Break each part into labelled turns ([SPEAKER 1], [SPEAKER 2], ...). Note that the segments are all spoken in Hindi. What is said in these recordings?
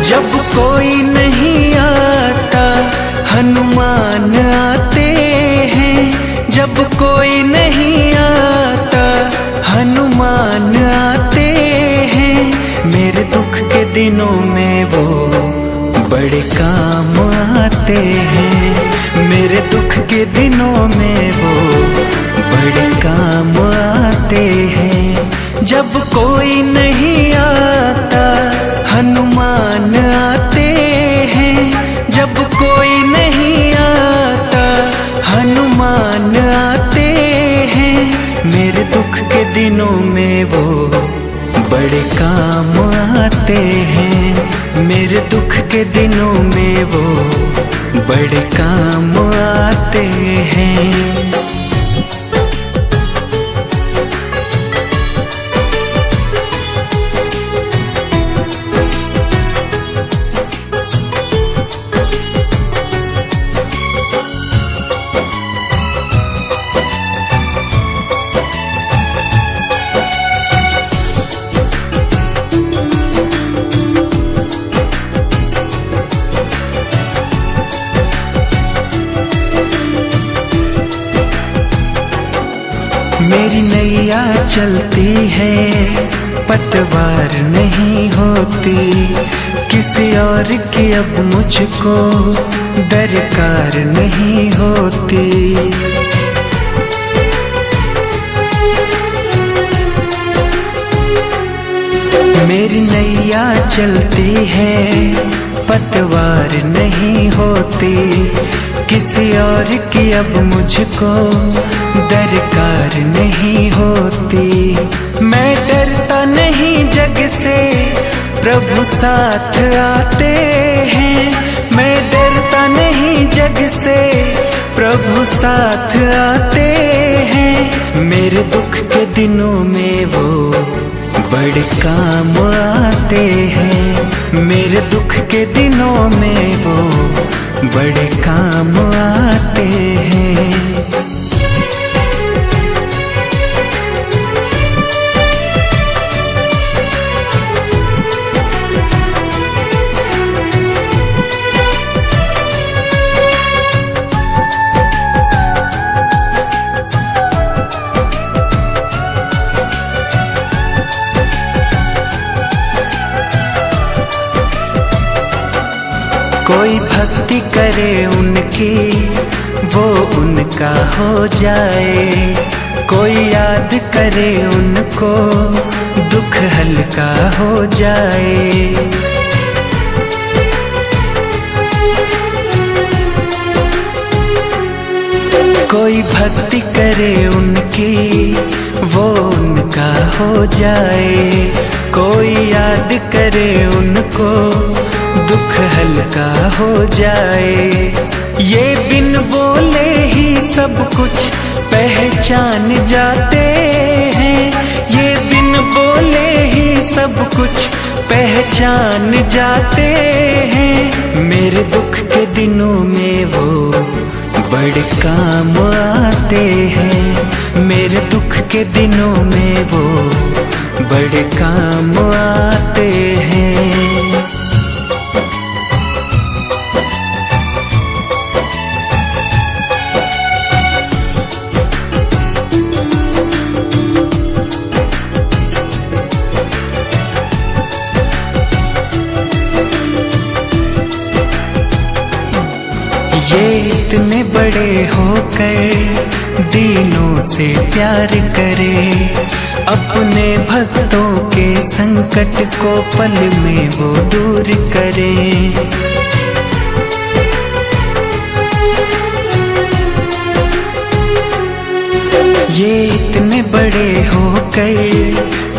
[SPEAKER 1] जब कोई नहीं आता हनुमान आते हैं, जब कोई नहीं आता हनुमान आते हैं। मेरे दुख के दिनों में वो बड़े काम आते हैं, मेरे दुख के दिनों में वो बड़े काम आते हैं। जब कोई नहीं आता हनुमान आते हैं, जब कोई नहीं आता हनुमान आते हैं। मेरे दुख के दिनों में वो बड़े काम आते हैं, मेरे दुख के दिनों में वो बड़े काम आते हैं। मेरी नैया चलती है पतवार नहीं होती, किसी और की अब मुझको दरकार नहीं होती। मेरी नैया चलती है पतवार नहीं होती, किसी और की अब मुझको दरकार नहीं होती। मैं डरता नहीं जग से, प्रभु साथ आते हैं। मैं डरता नहीं जग से, प्रभु साथ आते हैं। मेरे दुख के दिनों में वो बड़े काम आते हैं, मेरे दुख के दिनों में वो बड़े काम आते हैं। कोई भक्ति करे उनकी वो उनका हो जाए, कोई याद करे उनको दुख हल्का हो जाए। कोई भक्ति करे उनकी वो उनका हो जाए, कोई याद करे उनको दुख हल्का हो जाए। ये बिन बोले ही सब कुछ पहचान जाते हैं, ये बिन बोले ही सब कुछ पहचान जाते हैं। मेरे दुख के दिनों में वो बड़े काम आते हैं, मेरे दुख के दिनों में वो बड़े काम आते हैं। ये इतने बड़े होकर दीनों से प्यार करे, अपने भक्तों के संकट को पल में वो दूर करे। ये इतने बड़े होकर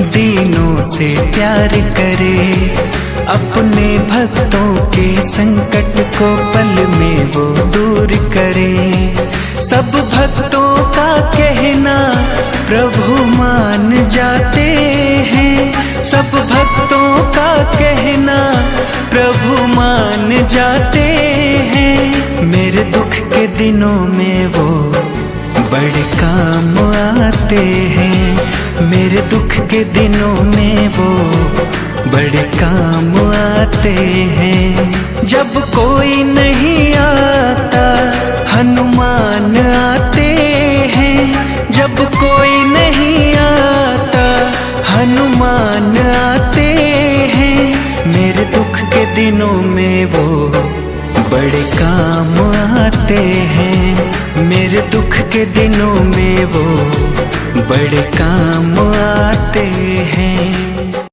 [SPEAKER 1] दीनों से प्यार करे, अपने भक्तों के संकट को पल में वो दूर करे। सब भक्तों का कहना प्रभु मान जाते हैं, सब भक्तों का कहना प्रभु मान जाते हैं। मेरे दुख के दिनों में वो बड़े काम आते हैं, मेरे दुख के दिनों में वो बड़े काम आते आते हैं। जब कोई नहीं आता हनुमान आते हैं, जब कोई नहीं आता हनुमान आते हैं। मेरे दुख के दिनों में वो बड़े काम आते हैं, मेरे दुख के दिनों में वो बड़े काम आते हैं।